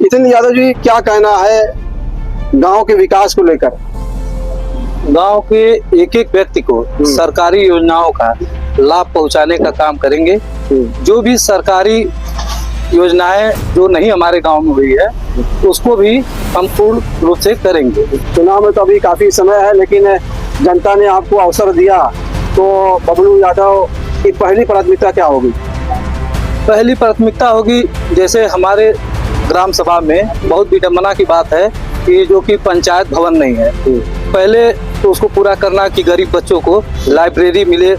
नितिन यादव जी, क्या कहना है गांव के विकास को लेकर? गांव के एक एक व्यक्ति को सरकारी योजनाओं का लाभ पहुंचाने का काम करेंगे। जो भी सरकारी योजनाएं जो नहीं हमारे गांव में हुई है उसको भी हम पूर्ण रूप से करेंगे। चुनाव में तो अभी काफी समय है, लेकिन जनता ने आपको अवसर दिया, तो बबलू यादव की पहली प्राथमिकता क्या होगी? पहली प्राथमिकता होगी, जैसे हमारे ग्राम सभा में बहुत विडंबना की बात है कि जो कि पंचायत भवन नहीं है। पहले तो उसको पूरा करना कि गरीब बच्चों को लाइब्रेरी मिले,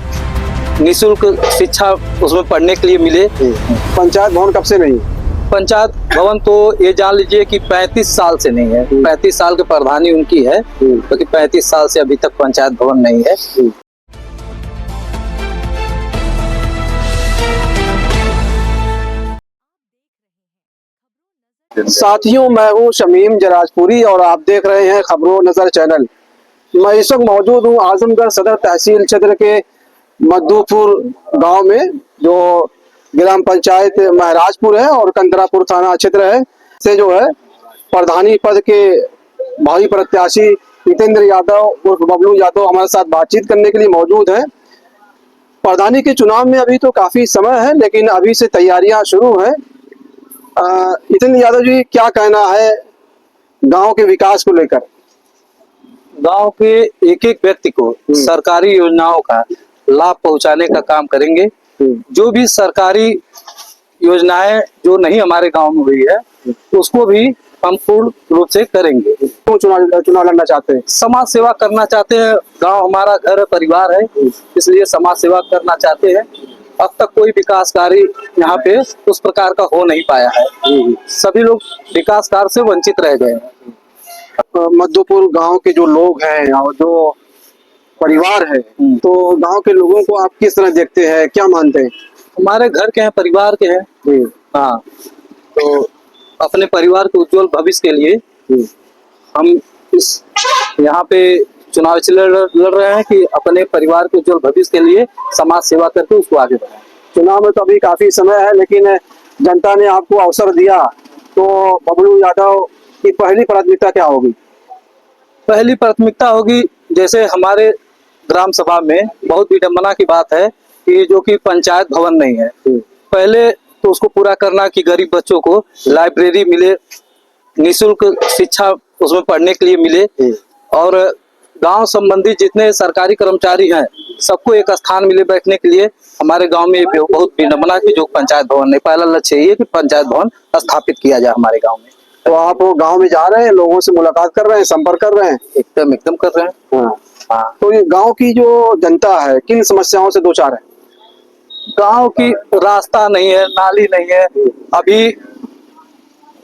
निःशुल्क शिक्षा उसमें पढ़ने के लिए मिले। पंचायत भवन कब से नहीं? पंचायत भवन तो ये जान लीजिए कि 35 साल से नहीं है। 35 साल की प्रधानी उनकी है, क्योंकि 35 साल से अभी तक पंचायत भवन नहीं है। साथियों, मैं हूं शमीम जराजपुरी और आप देख रहे हैं खबरों नजर चैनल। मैं इस वक्त मौजूद हूं आजमगढ़ सदर तहसील क्षेत्र के मधुपुर गांव में, जो ग्राम पंचायत महराजपुर है और कंदरापुर थाना क्षेत्र है। से जो है प्रधानी पद के भावी प्रत्याशी हितेंद्र यादव उर्फ बबलू यादव हमारे साथ बातचीत करने के लिए मौजूद है। प्रधानी के चुनाव में अभी तो काफी समय है, लेकिन अभी से तैयारियां शुरू है। हितेंद्र यादव जी, क्या कहना है गांव के विकास को लेकर? गांव के एक एक व्यक्ति को सरकारी योजनाओं का लाभ पहुंचाने का काम करेंगे। जो भी सरकारी योजनाएं जो नहीं हमारे गांव में हुई है उसको भी हम पूर्ण रूप से करेंगे। क्यों चुनाव लड़ना चाहते हैं? समाज सेवा करना चाहते हैं। गांव हमारा घर परिवार है, इसलिए समाज सेवा करना चाहते हैं। अब तक कोई विकास कार्य यहाँ पे उस प्रकार का हो नहीं पाया है। सभी लोग विकास कार्य से वंचित रह गए हैं। मधुपुर गांव के जो लोग हैं और जो परिवार है, तो गांव के लोगों को आप किस तरह देखते हैं, क्या मानते हैं? हमारे घर के हैं, परिवार के हैं। हाँ, तो अपने परिवार के उज्जवल भविष्य के लिए हम इस यहाँ पे चुनाव लड़ रहे हैं कि अपने परिवार के उज्जवल भविष्य के लिए समाज सेवा करके उसको आगे बढ़ाएं। चुनाव में तो अभी काफी समय है, लेकिन जनता ने आपको अवसर दिया, तो बबलू यादव की पहली प्राथमिकता क्या होगी? पहली प्राथमिकता होगी, जैसे हमारे ग्राम सभा में बहुत विडंबना की बात है कि जो कि पंचायत भवन नहीं है। पहले तो उसको पूरा करना कि गरीब बच्चों को लाइब्रेरी मिले, निःशुल्क शिक्षा उसमें पढ़ने के लिए मिले, और गांव संबंधी जितने सरकारी कर्मचारी हैं सबको एक स्थान मिले बैठने के लिए। हमारे गांव में बहुत विडंबना की जो पंचायत भवन नहीं, पहला लक्ष्य ये कि पंचायत भवन स्थापित किया जाए हमारे गांव में। तो आप गांव में जा रहे हैं, लोगों से मुलाकात कर रहे हैं, संपर्क कर रहे हैं? एकदम कर रहे हैं। हाँ। तो ये गांव की जो जनता है किन समस्याओं से दो चार है? गांव की रास्ता नहीं है, नाली नहीं है। अभी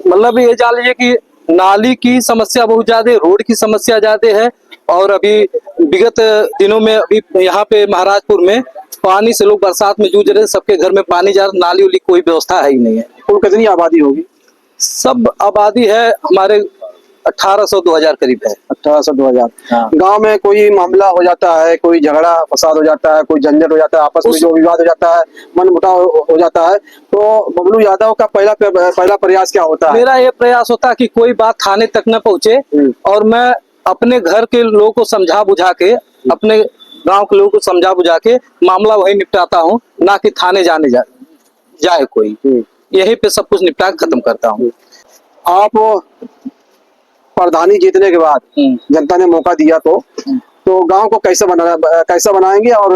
मतलब ये जान लीजिए कि नाली की समस्या बहुत ज्यादा, रोड की समस्या ज्यादा है। और अभी विगत दिनों में अभी यहाँ पे महाराजपुर में पानी से लोग बरसात में जूझ रहे, सबके घर में पानी जा रहा, नाली उली कोई व्यवस्था है ही नहीं है। कुल कितनी आबादी होगी? सब आबादी है हमारे 1800-2000 करीब है। 1800-2000। हाँ। गांव में कोई मामला हो जाता है, कोई झगड़ा फसाद हो जाता है, कोई झंझट हो जाता है, आपस में जो विवाद हो जाता है, मनमुटाव हो जाता है, तो बबलू यादव का पहला प्रयास क्या होता है? मेरा ये प्रयास होता है कि कोई बात थाने तक न पहुंचे, और मैं अपने घर के लोगों को समझा बुझा के, अपने गांव के लोगों को समझा बुझा के मामला वही निपटाता हूँ, ना कि थाने जाए कोई। यही पे सब कुछ निपटा खत्म करता हूँ। आप प्रधानी जीतने के बाद जनता ने मौका दिया, तो गांव को कैसा बनाएंगे और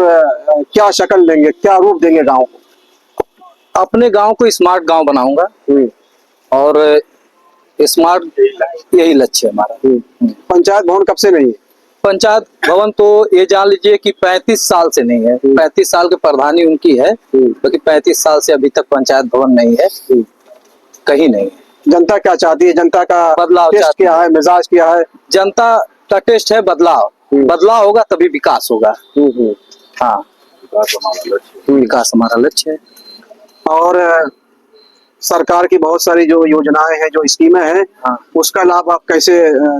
क्या शक्ल देंगे, क्या रूप देंगे गांव को? अपने गांव को स्मार्ट गांव बनाऊंगा, और स्मार्ट यही लक्ष्य है हमारा। पंचायत भवन कब से नहीं है? पंचायत भवन तो ये जान लीजिए कि 35 साल से नहीं है। 35 साल की प्रधानी उनकी है, क्योंकि 35 साल से अभी तक पंचायत भवन नहीं है, कहीं नहीं है। जनता क्या चाहती है? जनता का बदलाव टेस्ट क्या है, मिजाज क्या है? जनता का टेस्ट है बदलाव। बदलाव होगा तभी विकास होगा। हाँ, विकास हमारा लक्ष्य है। और सरकार की बहुत सारी जो योजनाएं हैं, जो स्कीमें हैं, उसका लाभ आप कैसे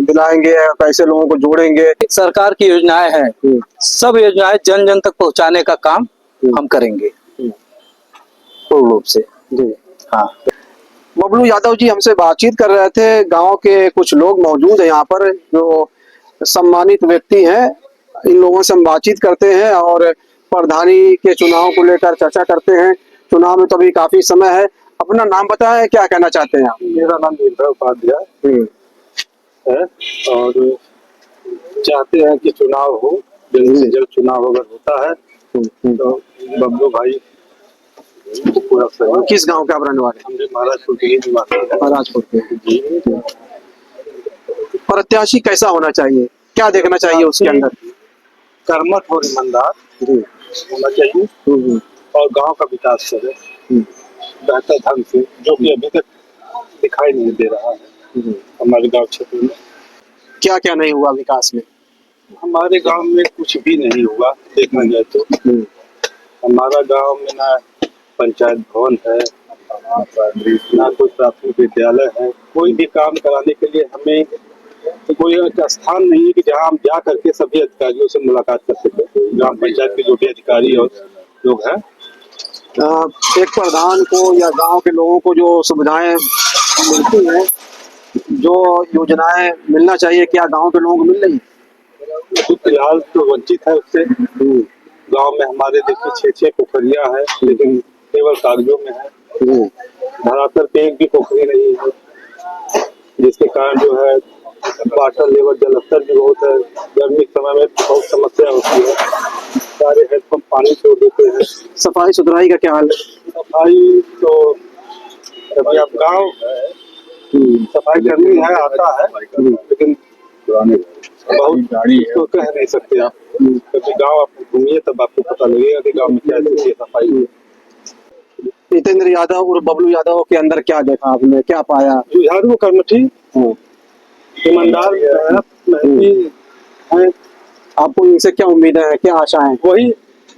दिलाएंगे, कैसे लोगों को जोड़ेंगे? सरकार की योजनाएं हैं, सब योजनाएं जन जन तक पहुंचाने का काम हम करेंगे पूर्ण रूप से। जी हाँ। बबलू यादव जी हमसे बातचीत कर रहे थे। गांव के कुछ लोग मौजूद हैं यहाँ पर जो सम्मानित व्यक्ति हैं। इन लोगों से हम बातचीत करते हैं और प्रधानी के चुनाव को लेकर चर्चा करते हैं। चुनाव में तो अभी काफी समय है। अपना नाम बताएं, क्या कहना चाहते हैं आप? मेरा नाम निर्भय उपाध्याय है और चाहते हैं कि चुनाव हो, जल्द से जल्द चुनाव अगर होता है तो बबलू भाई पूरा सहयोग। किस गांव के आप रहने वाले हैं? हमने महाराजपुर के ही निवासी हैं। महाराजपुर के। जी, प्रत्याशी कैसा होना चाहिए, क्या देखना चाहिए उसके अंदर? कर्मठ और ईमानदार होना चाहिए और गांव का विकास करे बेहतर ढंग से, जो कि अभी तक दिखाई नहीं दे रहा है हमारे गांव क्षेत्र में। क्या क्या नहीं हुआ विकास में? हमारे गांव में कुछ भी नहीं हुआ देखा जाए तो। हमारा गांव में ना पंचायत भवन है, ना कोई प्राथमिक विद्यालय है। कोई भी काम कराने के लिए हमें तो कोई एक स्थान नहीं है कि जहां हम जा करके सभी अधिकारियों से मुलाकात कर सके। ग्राम पंचायत के जो भी अधिकारी और लोग हैं, एक प्रधान को या गांव के लोगों को जो सुविधाएं मिलती हैं, जो योजनाएं मिलना चाहिए, क्या गांव के लोगों को मिल रही? फिलहाल तो वंचित है उससे। गांव में हमारे देखिए 6 पोखरियां हैं, लेकिन केवल कागजों में है। धरातल पे एक भी पोखरी नहीं है, जिसके कारण जो है वाटर लेवल जल स्तर भी बहुत है। गर्मी के समय में बहुत समस्या होती है, सारे हेडपंप पानी छोड़ देते हैं। सफाई सुथराई का क्या हाल है? सफाई तो अभी आप गाँव सफाई कर्मी है, आता है, लेकिन बहुत गाड़ी तो कह नहीं सकते आप, क्योंकि गांव आप घूमिए तब आपको पता लगेगा कि गांव में क्या स्थिति है सफाई की। जितेंद्र यादव और बबलू यादव के अंदर क्या देखा आपने, क्या पाया? जुझारू कर्मठी, ईमानदार, मेहनती हैं। आपको इनसे क्या उम्मीद है, क्या आशाएं? वही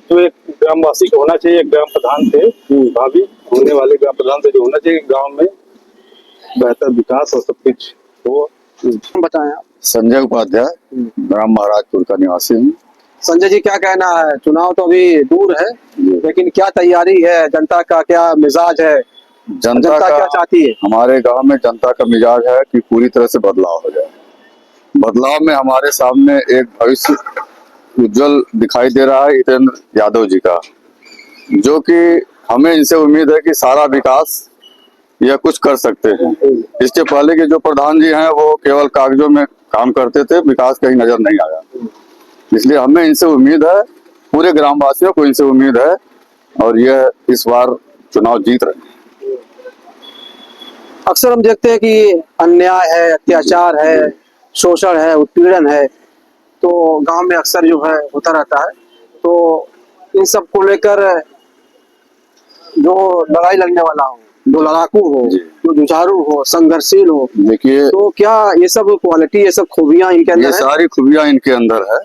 जो एक ग्रामवासी को होना चाहिए, एक ग्राम प्रधान थे, भाभी होने वाले ग्राम प्रधान से जो होना चाहिए गांव में बेहतर विकास और सब कुछ हो। बताएं आप। संजय उपाध्याय, ग्राम महाराजपुर का निवासी हूँ। संजय जी, क्या कहना है? चुनाव तो अभी दूर है, लेकिन क्या तैयारी है? जनता का क्या मिजाज है? जनता क्या चाहती है? हमारे गांव में जनता का मिजाज है कि पूरी तरह से बदलाव हो जाए। बदलाव में हमारे सामने एक भविष्य उज्जवल दिखाई दे रहा है जितेंद्र यादव जी का, जो कि हमें इनसे उम्मीद है कि सारा विकास यह कुछ कर सकते हैं। इसके पहले के जो प्रधान जी हैं वो केवल कागजों में काम करते थे, विकास कहीं नजर नहीं आया। इसलिए हमें इनसे उम्मीद है, पूरे ग्रामवासियों को इनसे उम्मीद है और यह इस बार चुनाव जीत रहे हैं। अक्सर हम देखते हैं कि अन्याय है, अत्याचार है, शोषण है, उत्पीड़न है, तो गांव में अक्सर जो है होता रहता है। तो इन सब को लेकर जो लड़ाई लड़ने वाला हो, जो लड़ाकू हो, जो जुझारू हो, संघर्षशील हो, देखिए, तो क्या ये सब क्वालिटी, ये सब खूबियां इनके अंदर ये है? सारी खूबियां इनके अंदर है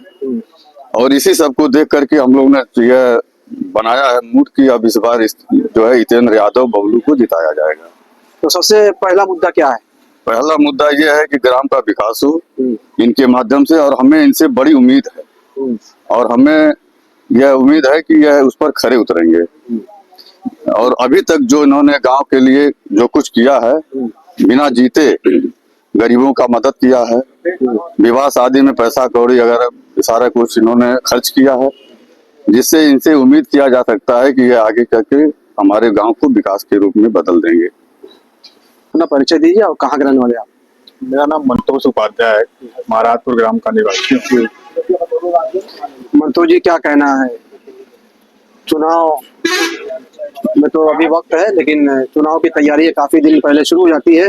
और इसी सब को देख करके हम लोग ने यह बनाया है मूड की अब इस बार जो है जितेंद्र यादव बबलू को जिताया जाएगा। तो सबसे पहला मुद्दा क्या है? पहला मुद्दा यह है कि ग्राम का विकास हो इनके माध्यम से, और हमें इनसे बड़ी उम्मीद है और हमें यह उम्मीद है कि यह उस पर खरे उतरेंगे। और अभी तक जो इन्होंने गांव के लिए जो कुछ किया है, बिना जीते गरीबों का मदद किया है, विवाह शादी में पैसा कौड़ी वगैरह सारा कुछ इन्होंने खर्च किया है, जिससे इनसे उम्मीद किया जा सकता है कि ये आगे करके हमारे गांव को विकास के रूप में बदल देंगे। अपना परिचय दीजिए और कहाँ के रहने वाले आप? मेरा नाम मंतोष उपाध्याय है, महाराजपुर ग्राम का निवासी हूँ। मंतोष जी, क्या कहना है? चुनाव में तो अभी वक्त है, लेकिन चुनाव की तैयारी काफी दिन पहले शुरू हो जाती है।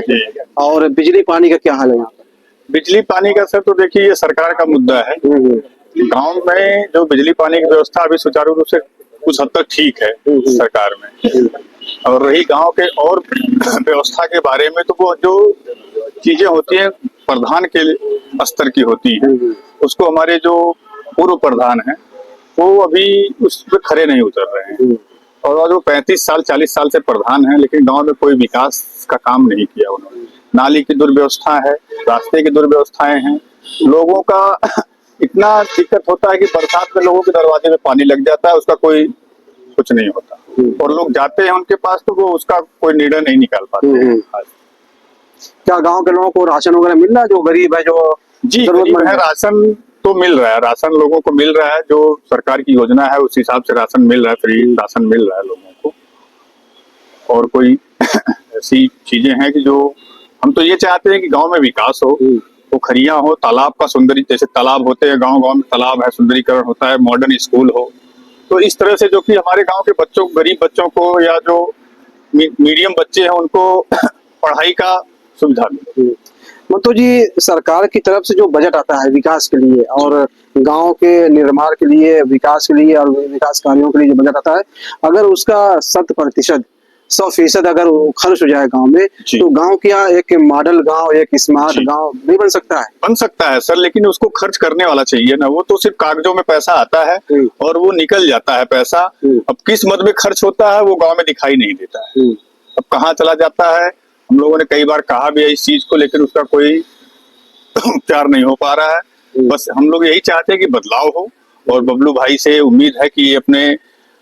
और बिजली पानी का क्या हाल है यहाँ पर? बिजली पानी का सर तो देखिए ये सरकार का मुद्दा है। गांव में जो बिजली पानी की व्यवस्था अभी सुचारू रूप से कुछ हद तक ठीक है सरकार में, और रही गांव के और व्यवस्था के बारे में, तो वो जो चीजें होती हैं प्रधान के स्तर की होती है, उसको हमारे जो पूर्व प्रधान हैं वो अभी उस पर खरे नहीं उतर रहे हैं। और जो 35 साल 40 साल से प्रधान हैं, लेकिन गांव में कोई विकास का काम नहीं किया उन्होंने। नाली की दुर्व्यवस्था है, रास्ते की दुर्व्यवस्थाएं हैं, लोगों का इतना दिक्कत होता है कि बरसात में लोगों के दरवाजे में पानी लग जाता है, उसका कोई कुछ नहीं होता। और लोग जाते हैं उनके पास तो वो उसका कोई निर्णय नहीं निकाल पाते हैं। क्या गांव के लोगों को राशन वगैरह मिल रहा है, जो गरीब है, जो जी, गरीब जरूरतमंद है, राशन तो मिल रहा है, राशन लोगों को मिल रहा है, जो सरकार की योजना है उस हिसाब से राशन मिल रहा है, फ्री राशन मिल रहा है लोगों को। और कोई ऐसी चीजें हैं कि जो हम तो ये चाहते हैं कि गांव में विकास हो, पोखरियां हो, तालाब का जैसे तालाब होते हैं गांव गांव में, तालाब है, सुंदरीकरण होता है, मॉडर्न स्कूल हो, तो इस तरह से जो कि हमारे गांव के बच्चों, गरीब बच्चों को या जो मीडियम बच्चे हैं उनको पढ़ाई का सुविधा मिले। मंतु जी, सरकार की तरफ से जो बजट आता है विकास के लिए और गांव के निर्माण के लिए, विकास के लिए और विकास कार्यों के लिए जो बजट आता है, अगर उसका 100% अगर वो खर्च हो जाए गांव में, तो गांव क्या एक मॉडल गांव, एक स्मार्ट गांव नहीं बन सकता है? बन सकता है सर, लेकिन उसको खर्च करने वाला चाहिए ना। वो तो सिर्फ कागजों में पैसा आता है और वो निकल जाता है पैसा। अब किस मद में खर्च होता है वो गांव में दिखाई नहीं देता है। अब कहाँ चला जाता है, हम लोगों ने कई बार कहा भी है इस चीज को, लेकिन उसका कोई उपचार नहीं हो पा रहा है। बस हम लोग यही चाहते हैं कि बदलाव हो, और बबलू भाई से उम्मीद है कि ये अपने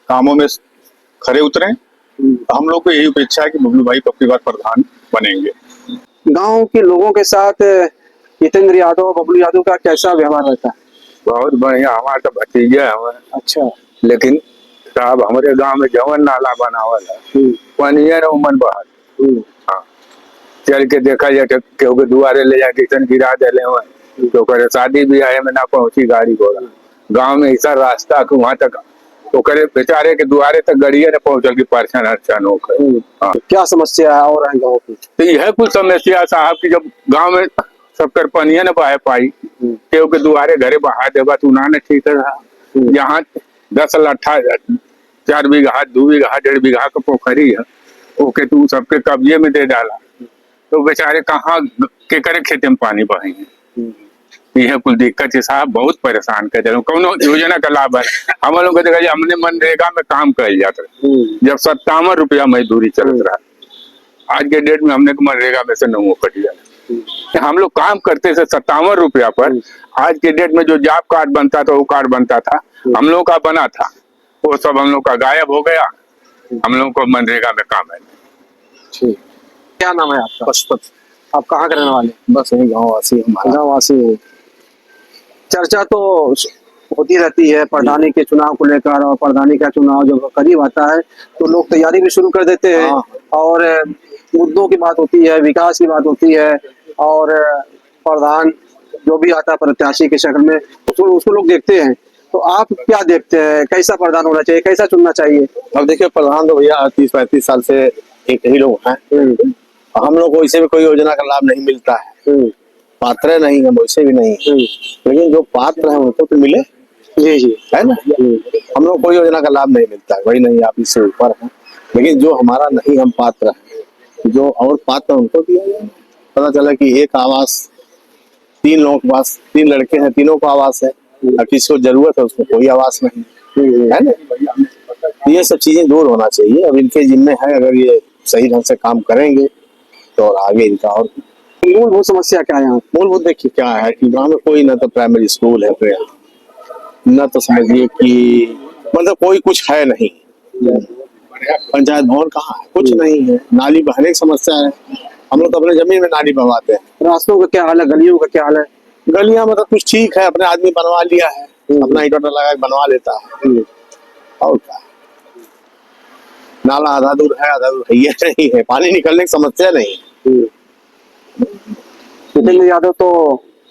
कामों में खरे उतरें। हम लोग को यही अपेक्षा है कि बबलू भाई अब की बार प्रधान बनेंगे। गांव के लोगों के साथ जितेंद्र यादव, बबलू यादव का कैसा व्यवहार रहता है? बहुत बढ़िया, हमारा तो भतीजा है। अच्छा। लेकिन साहब हमारे गांव में जवन नाला बनावल है, पानिया न उमन बहार। हाँ, चल के देखा जाए तो केहू के दुआरे ले जाके किसन गिरा देले हुए, तो करे शादी ब्याह में ना पहुंची गाड़ी घोड़ा। गांव में ऐसा रास्ता कि वहां तक ओकरे बेचारे के दुआरे तक गड़िया ने पहुंचल की परछन अड़चन होकर। हाँ, क्या समस्या है और है गाँव की? तो यह कुछ समस्या साहब की, जब गांव में सबकर पनिया न बहा पाई, केहू के दुआरे घरे बहा देगा तो ना ठीक रहा। यहाँ 10 लट्ठा 4 बीघा 2 बीघा 1.5 बीघा का पोखरी है, ओके तू सबके कब्जे में दे डाला, तो बेचारे कहाँ के करे खेते में पानी बहेंगे। यह कुल दिक्कत है साहब, बहुत परेशान कर दे। कौन योजना का लाभ है हम लोग को? देखा हमने मनरेगा में काम कर जाता जब 57 रुपया मजदूरी चलत रहा, आज के डेट में हमने मनरेगा में से 9 कट जाए। हम लोग काम करते थे 57 रुपया पर, आज के डेट में जो जॉब कार्ड बनता था, वो कार्ड बनता था हम लोग का बना था, वो सब हम लोग का गायब हो गया। हम लोग को मनरेगा में काम है। ठीक, क्या नाम है आपका? पशुपति। आप कहाँ के रहने वाले? बस यही गाँव वासी हमारा। गाँव वासी हो। चर्चा तो होती रहती है प्रधानी के चुनाव को लेकर, और प्रधानी का चुनाव जब करीब आता है तो लोग तैयारी भी शुरू कर देते हैं। और मुद्दों की बात होती है, विकास की बात होती है, और प्रधान जो भी आता है प्रत्याशी के शक्ल में उसको लोग देखते हैं। तो आप क्या देखते हैं, कैसा प्रधान होना चाहिए, कैसा चुनना चाहिए? अब देखिए, प्रधान तो भैया 30-35 साल से एक ही लोग हैं। हम लोग को इसे भी कोई योजना का लाभ नहीं मिलता है, पात्र नहीं है, वैसे भी नहीं, लेकिन जो पात्र है उनको तो मिले। जी जी, है ना। हम लोग कोई योजना का लाभ नहीं मिलता है, वही नहीं आप इससे ऊपर है, लेकिन जो हमारा नहीं, हम पात्र हैं, जो और पात्र उनको दिया जाए। पता चला कि एक आवास 3 लोगों के पास, 3 लड़के हैं, तीनों को आवास है, और किसी को जरूरत है उसको कोई आवास नहीं है ना। ये सब चीजें दूर होना चाहिए। अब इनके जिम्मे है, अगर ये सही ढंग से काम करेंगे तो और आगे इनका। और मूलभूत समस्या क्या है यहाँ? मूलभूत देखिए क्या है कि गांव में कोई ना तो प्राइमरी स्कूल है, न तो समझिए कि मतलब कोई कुछ है नहीं। पंचायत भवन कहाँ है, कुछ नहीं है। नाली बहने की समस्या है, हम लोग तो अपने जमीन में नाली बहवाते हैं। रास्तों का क्या हाल है, गलियों का क्या हाल है? गलियां मतलब कुछ ठीक है, अपने आदमी बनवा लिया है, अपना ईंटा लगा के बनवा लेता है, और क्या। नाला आधा दूर है, आधा दूर है नहीं है, पानी निकलने की समस्या नहीं। जितेंद्र यादव तो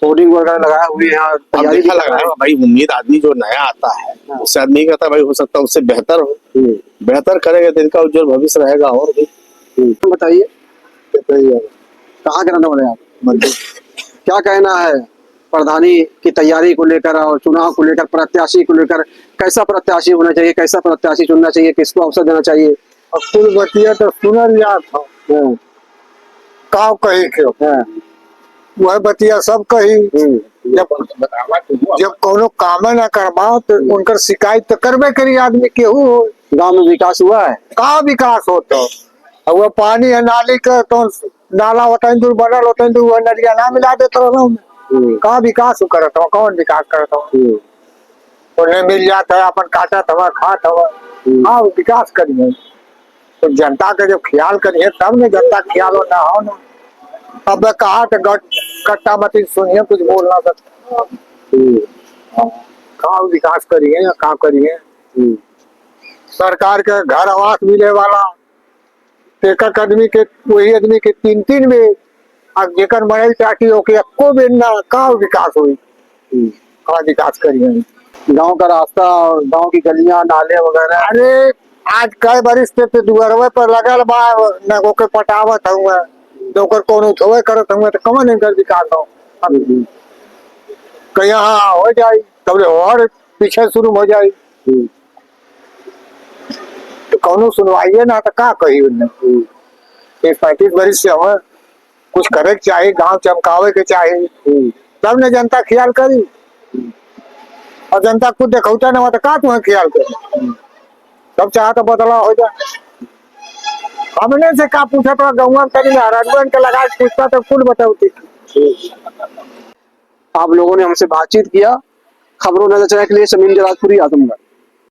होर्डिंग वगैरह लगाए हुए हैं, अब तैयारी देखा लग रहा है भाई। उम्मीद आदमी जो नया आता है उससे आदमी कहता है भाई हो सकता है उससे बेहतर हो, बेहतर करेगा तो इनका उज्जवल भविष्य रहेगा। और भी बताइए, कहाँ के रहने वाले आप? क्या कहना है प्रधानी की तैयारी को लेकर और चुनाव को लेकर, प्रत्याशी को लेकर? कैसा प्रत्याशी होना चाहिए, कैसा प्रत्याशी चुनना चाहिए, किसको अवसर देना चाहिए? अब कुल बतिया तो सुनल जात हो, काव कही के वह बतिया सब कही। जब कोनो काम ना करवाओ तो उनकर शिकायत तो करबे करी आदमी, केहू हो। गांव में विकास हुआ है? कहाँ विकास होता? अब वह पानी है नाली का, तो नाला होता है दूर बनल होता है दूर, वह नदिया ना मिला देता हूँ। कहाँ विकास करता हूँ, कौन विकास करता हूँ? उन्हें मिल जाता है, अपन काटत हवा खात हवा। हाँ विकास करिए तो जनता का जब ख्याल करिए तब नहीं, जनता ख्याल ना हो ना। अब कहा तो कट्टा मती सुनिए, कुछ बोल ना सकता। कहाँ विकास करिए या कहाँ करिए। सरकार के घर आवास मिले वाला एक आदमी के, वही आदमी के 3-3 में, अब जेकर बड़े चाटी हो के को बिना कहाँ विकास हुई, कहाँ विकास करिए। गांव का रास्ता और गांव की गलियां नाले वगैरह। अरे आज कई बरिस पे दुअरवे पर लगल बा, न ओके पटावत हुआ, ओकर कोनो थोवे करत हुआ, तो कौन इनकर विकास हो। कहीं हाँ हो जाए तब और पीछे शुरू हो जाए, तो कौनो सुनवाइए ना, तो का कही उन्हें। 35 बरिस से हमें कुछ करे के चाहिए, गांव चमकावे के चाहिए, तब ने जनता ख्याल करी। और जनता खुद देखौता ना, तो का तुम्हें ख्याल करे। सब चाहता बदलाव हो जाए। हमने से का पूछा तो गौवा करी हरान के लगा के पूछता तो कुल बताऊती। आप लोगों ने हमसे बातचीत किया। खबरों नजर चलाने के लिए शमीम जराजपुरी, आजमगढ़।